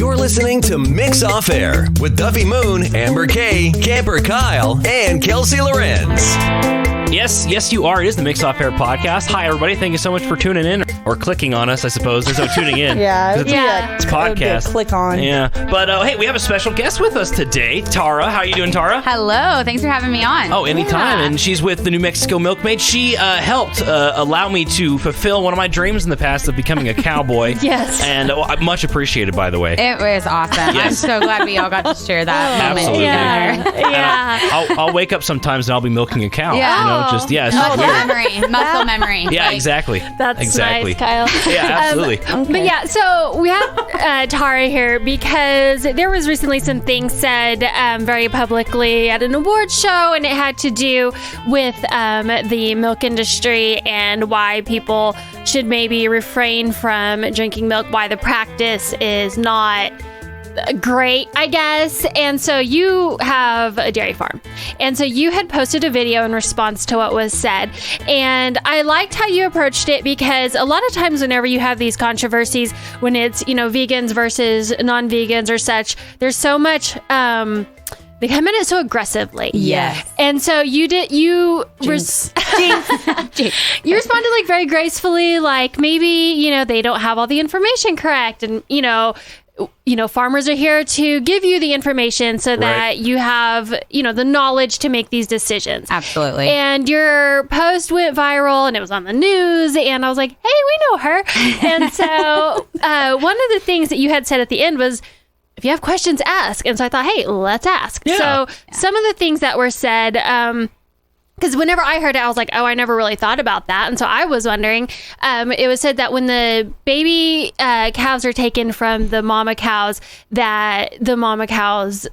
You're listening to Mix Off Air with Duffy Moon, Amber Kay, Camper Kyle, and Kelsey Lorenz. Yes, you are. It is the Mix Off Air podcast. Hi, everybody. Thank you so much for tuning in or clicking on us, I suppose. There's no tuning in. It's a podcast. Click on. Yeah. But hey, we have a special guest with us today. Tara. How are you doing, Tara? Hello. Thanks for having me on. Oh, anytime. Yeah. And she's with the New Mexico Milkmaid. She helped allow me to fulfill one of my dreams in the past of becoming a cowboy. Yes. And much appreciated, by the way. It was awesome. Yes. I'm so glad we all got to share that moment Absolutely. together. Yeah. I'll wake up sometimes and I'll be milking a cow. Yeah. You know, just, yeah. Muscle memory. Yeah, exactly. That's exactly. nice, Kyle. Yeah, absolutely. But yeah, so we have Tara here because there was recently some things said very publicly at an awards show, and it had to do with the milk industry and why people should maybe refrain from drinking milk, why the practice is not great, I guess. And so you have a dairy farm. And so you had posted a video in response to what was said. And I liked how you approached it because a lot of times whenever you have these controversies, when it's, vegans versus non-vegans or such, there's so much, they come at it so aggressively. Yes. And so you responded like very gracefully, like maybe, they don't have all the information correct. And, farmers are here to give you the information so that you have, the knowledge to make these decisions. Absolutely. And your post went viral and it was on the news. And I was like, hey, we know her. And so one of the things that you had said at the end was, if you have questions, ask. And so I thought, hey, let's ask. Yeah. So some of the things that were said, because whenever I heard it, I was like, oh, I never really thought about that. And so I was wondering, it was said that when the baby calves are taken from the mama cows, that the mama cows,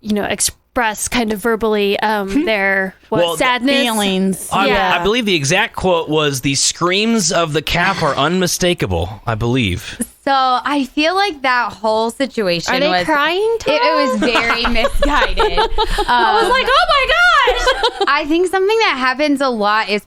express kind of verbally their sadness. Feelings. I believe the exact quote was, the screams of the calf are unmistakable, I believe. So I feel like that whole situation Are they crying, Tara? It was very misguided. I was like, oh my gosh! I think something that happens a lot is,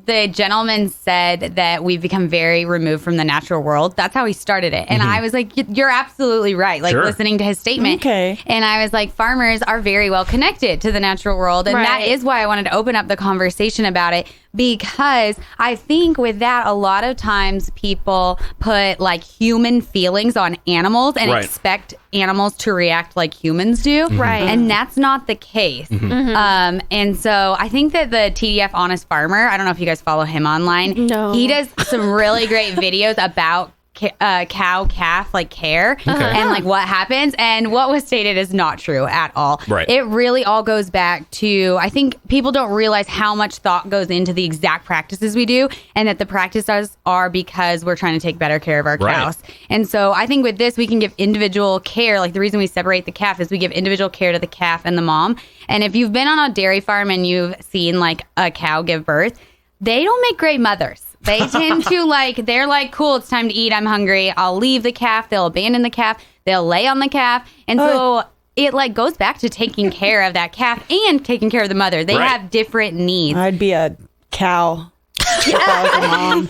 the gentleman said that we've become very removed from the natural world. That's how he started it. And I was like, you're absolutely right. Like, listening to his statement. Okay. And I was like, farmers are very well connected to the natural world. And that is why I wanted to open up the conversation about it. Because I think with that, a lot of times people put like human feelings on animals and expect animals to react like humans do. Right. And that's not the case. And so I think that the TDF Honest Farmer, I don't know if you guys follow him online. No. He does some really great videos about cow-calf care and like what happens, and what was stated is not true at all. Right. It really all goes back to, I think people don't realize how much thought goes into the exact practices we do, and that the practices are because we're trying to take better care of our cows. And so I think with this, we can give individual care. Like, the reason we separate the calf is we give individual care to the calf and the mom. And if you've been on a dairy farm and you've seen like a cow give birth, they don't make great mothers. They tend to they're like, cool, it's time to eat. I'm hungry. I'll leave the calf. They'll abandon the calf. They'll lay on the calf. And so it goes back to taking care of that calf and taking care of the mother. They have different needs. I'd be a cow if I was a mom.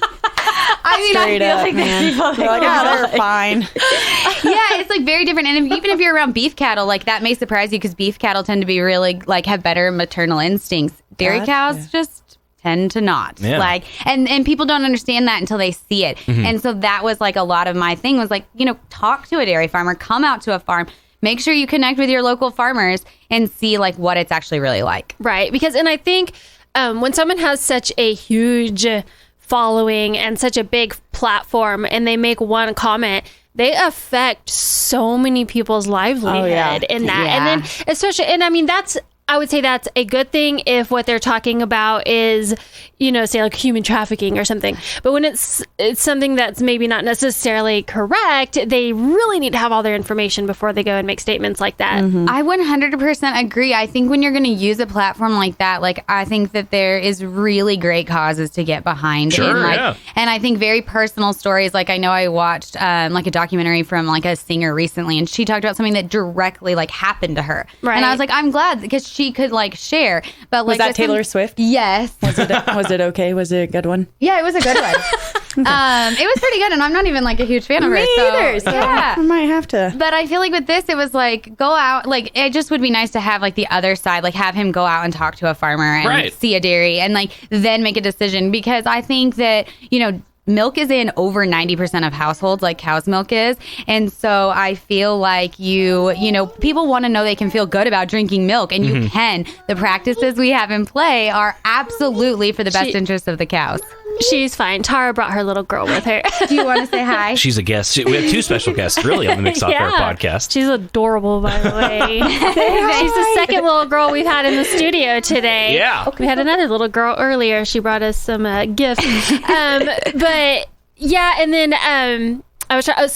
I mean, Straight I feel up, like man. there's people They're fine. Yeah, it's like very different. And even if you're around beef cattle, like that may surprise you because beef cattle tend to be really have better maternal instincts. Dairy cows just tend to not. Yeah. And people don't understand that until they see it. And so that was a lot of my thing was talk to a dairy farmer, come out to a farm, make sure you connect with your local farmers and see what it's actually really like. Right. And I think when someone has such a huge following and such a big platform and they make one comment, they affect so many people's livelihood in that. Yeah. And then especially, and I mean, I would say that's a good thing if what they're talking about is, say like human trafficking or something. But when it's something that's maybe not necessarily correct, they really need to have all their information before they go and make statements like that. I 100% agree. I think when you're going to use a platform like that, I think that there is really great causes to get behind. Sure, And I think very personal stories. I know I watched a documentary from a singer recently, and she talked about something that directly happened to her. Right. And I was like, I'm glad because she could share. But was that Taylor Swift? Yes. Was it okay? Was it a good one? Yeah, it was a good one. It was pretty good, and I'm not even like a huge fan of her. Me either. So yeah. I might have to. But I feel like with this, it was like, go out. Like, it just would be nice to have like the other side, like have him go out and talk to a farmer and see a dairy and like then make a decision. Because I think that, milk is in over 90% of households, like cow's milk is. And so I feel like people want to know they can feel good about drinking milk, and you can. The practices we have in play are absolutely for the best interest of the cows. She's fine. Tara brought her little girl with her. Do you want to say hi? She's a guest. We have 2 special guests, really, on the Mix Off Air podcast. She's adorable, by the way. She's the second little girl we've had in the studio today. Yeah. We had another little girl earlier. She brought us some gifts. But yeah, and then I was trying.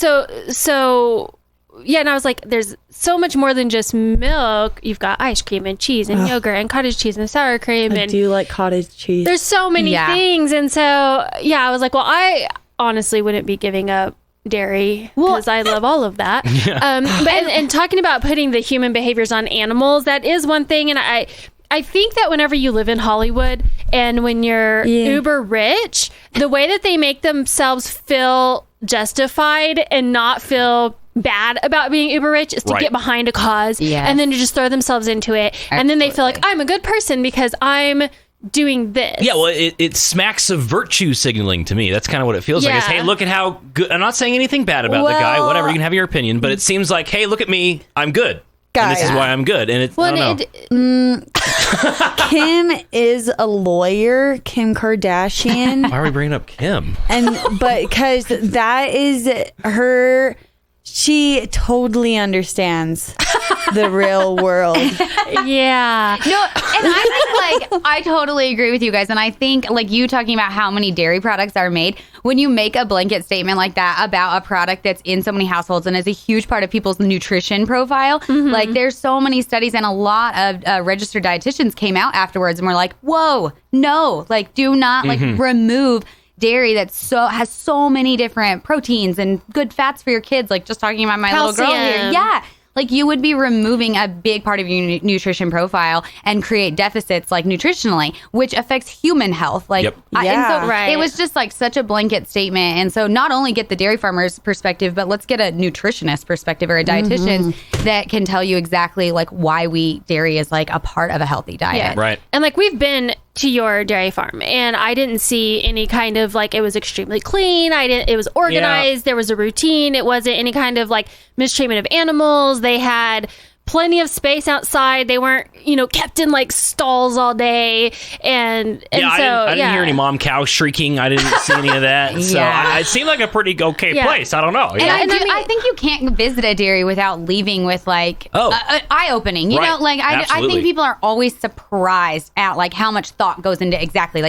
And I was like, there's so much more than just milk. You've got ice cream and cheese and yogurt and cottage cheese and sour cream. I do like cottage cheese. There's so many things. And so, I was like, well, I honestly wouldn't be giving up dairy because I love all of that. But talking about putting the human behaviors on animals, that is one thing. And I think that whenever you live in Hollywood and when you're uber rich, the way that they make themselves feel justified and not feel bad about being uber rich is to get behind a cause and then to just throw themselves into it. Absolutely. And then they feel like, I'm a good person because I'm doing this. Yeah, well, it smacks of virtue signaling to me. That's kind of what it feels like. It's, hey, look at how good. I'm not saying anything bad about the guy. Whatever, you can have your opinion. But it seems like, hey, look at me. I'm good. And this is why I'm good. And it's, I don't know. Kim is a lawyer, Kim Kardashian. Why are we bringing up Kim? But because that is her... She totally understands the real world. Yeah. No, and I think, I totally agree with you guys. And I think, you talking about how many dairy products are made, when you make a blanket statement like that about a product that's in so many households and is a huge part of people's nutrition profile, there's so many studies, and a lot of registered dietitians came out afterwards and were like, whoa, no, do not, remove dairy that has so many different proteins and good fats for your kids. Just talking about my Calcium. little girl here. Yeah. You would be removing a big part of your nutrition profile and create deficits nutritionally, which affects human health. And so it was just such a blanket statement. And so not only get the dairy farmer's perspective, but let's get a nutritionist perspective or a dietitian that can tell you exactly why dairy is a part of a healthy diet. Yeah. Right. And we've been to your dairy farm and I didn't see any kind of it was extremely clean. It was organized. Yeah. There was a routine. It wasn't any kind of mistreatment of animals. They had plenty of space outside. They weren't, kept in stalls all day. And I didn't hear any mom cow shrieking. I didn't see any of that. So it seemed like a pretty okay place. I don't know. And I think you can't visit a dairy without leaving with eye-opening. You know, I think people are always surprised at how much thought goes into exactly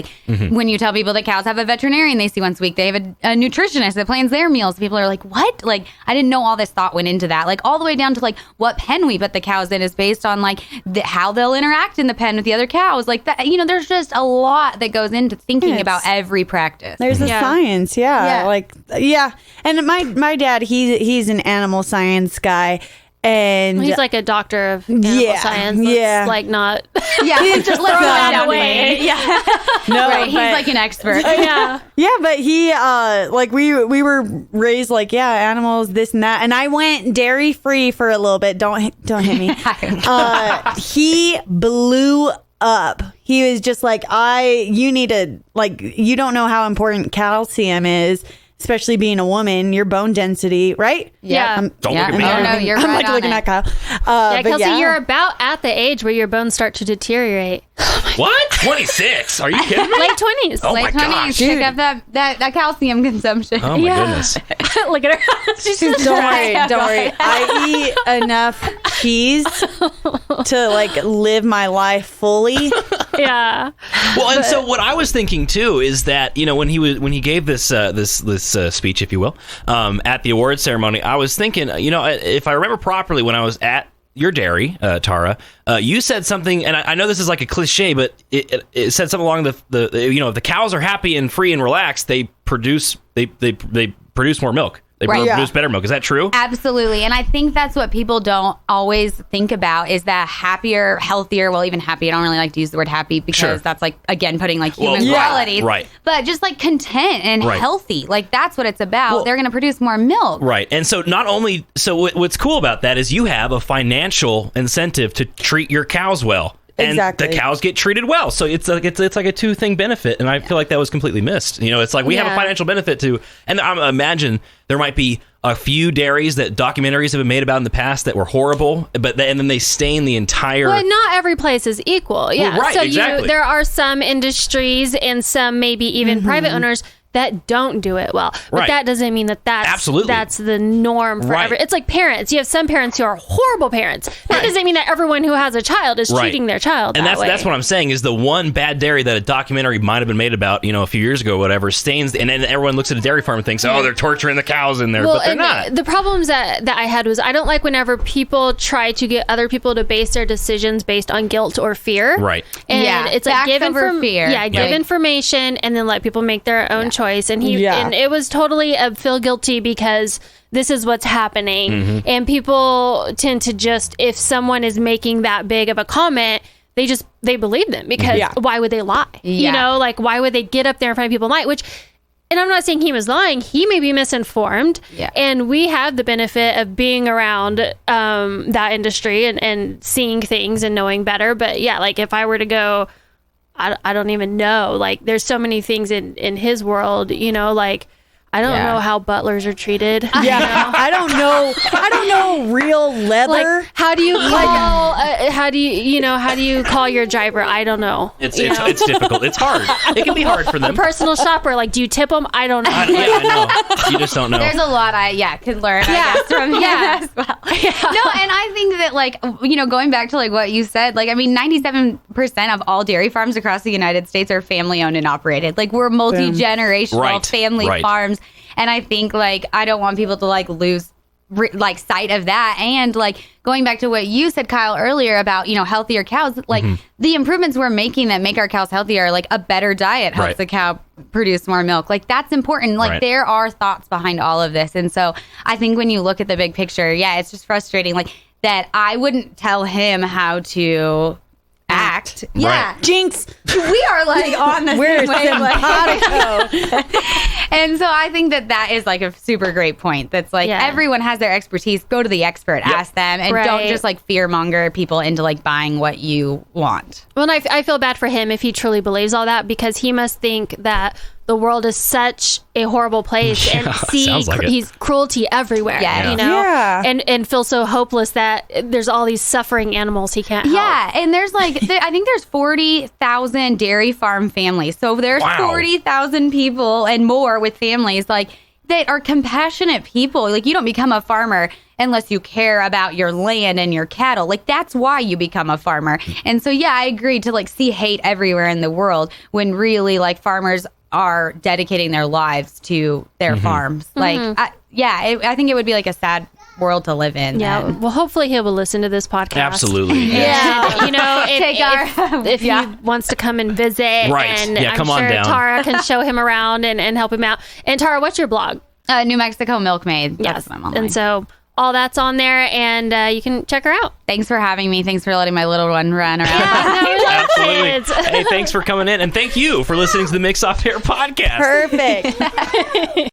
when you tell people that cows have a veterinarian they see once a week, they have a nutritionist that plans their meals. People are like, what? I didn't know all this thought went into that. All the way down to what pen we put the cows in is based on how they'll interact in the pen with the other cows. That, there's just a lot that goes into thinking about every practice. There's a science, And my dad, he's an animal science guy. And he's a doctor of animal science. Let's not. He's just throw that away. No, right. He's an expert. But he we were raised animals, this and that, and I went dairy free for a little bit. Don't hit me. He blew up. He was just you need to you don't know how important calcium is. Especially being a woman, your bone density, right? Yeah. Don't look at me. Oh, no, you're right looking at Kyle. Kelsey, you're about at the age where your bones start to deteriorate. What? 26? Are you kidding me? Late 20s. Oh Late my 20s. gosh. Pick up that calcium consumption. Oh my goodness. Look at her. She's don't worry. I eat enough cheese to live my life fully. Yeah. Well, and so what I was thinking too is that when he gave this speech, if you will, at the award ceremony, I was thinking, if I remember properly, when I was at your dairy, Tara, you said something, and I know this is a cliche, but it said something along the if the cows are happy and free and relaxed, they produce more milk. They Right. produce better milk. Is that true? Absolutely. And I think that's what people don't always think about is that happier, healthier, well, even happy. I don't really like to use the word happy because that's like, again, putting like human qualities. Right. But just like content and healthy. Like that's what it's about. Well, they're going to produce more milk. Right. And so not only, what's cool about that is you have a financial incentive to treat your cows well. And the cows get treated well. So it's like a two-thing benefit. And I feel like that was completely missed. It's like we have a financial benefit to, and I imagine there might be a few dairies that documentaries have been made about in the past that were horrible, and then they stain the entire... Well, not every place is equal. Yeah. Well, right, so exactly. there are some industries and some maybe even private owners that don't do it well. But that doesn't mean that's the norm for everyone. It's like parents. You have some parents who are horrible parents. That doesn't mean that everyone who has a child is treating their child and that way. That's what I'm saying is the one bad dairy that a documentary might have been made about, a few years ago or whatever, stains, and then everyone looks at a dairy farm and thinks, oh, they're torturing the cows in there, but they're not. The problems that I had was I don't like whenever people try to get other people to base their decisions based on guilt or fear. Right. And it's like give fear. Yeah, give information and then let people make their own choice. And and it was totally a feel guilty because this is what's happening. And people tend to just, if someone is making that big of a comment, they believe them because why would they lie? Like why would they get up there in front of people and lie? And I'm not saying he was lying. He may be misinformed. Yeah. And we have the benefit of being around that industry and seeing things and knowing better. But like if I were to go, I don't even know. Like there's so many things in his world, like I don't know how butlers are treated. Yeah, I don't know real leather. Like, how do you call? How do you call your driver? I don't know. It's difficult. It's hard. It can be hard for them. A personal shopper, like, do you tip them? I don't know. I know. You just don't know. There's a lot I could learn. I guess, from him as well. Yeah. No, and I think that like going back to like what you said, like I mean, 97% of all dairy farms across the United States are family owned and operated. Like we're multi-generational family farms. And I think like I don't want people to like lose like sight of that. And like going back to what you said, Kyle, earlier about healthier cows, like the improvements we're making that make our cows healthier, like a better diet helps the cow produce more milk. Like that's important. Like there are thoughts behind all of this. And so I think when you look at the big picture, it's just frustrating like that I wouldn't tell him how to act. Yeah. Jinx. We are like on the We're same simpatico. And so I think that is like a super great point. That's like everyone has their expertise. Go to the expert, ask them, and don't just like fear monger people into like buying what you want. Well, and I feel bad for him if he truly believes all that because he must think that the world is such a horrible place and he's cruelty everywhere, and feel so hopeless that there's all these suffering animals he can't help. Yeah, and there's like, I think there's 40,000 dairy farm families. So there's 40,000 people and more with families like that are compassionate people. Like you don't become a farmer unless you care about your land and your cattle. Like that's why you become a farmer. And so, I agree to like see hate everywhere in the world when really like farmers are dedicating their lives to their farms. Like, I think it would be like a sad world to live in. Yeah. Well, hopefully he will listen to this podcast. Absolutely. Yeah. If he wants to come and visit. Right. And I'm come sure on down. Tara can show him around and help him out. And Tara, what's your blog? New Mexico Milk Maid. Yes. And so all that's on there, and you can check her out. Thanks for having me. Thanks for letting my little one run around. Absolutely. Hey, thanks for coming in, and thank you for listening to the Mix Off Air podcast. Perfect.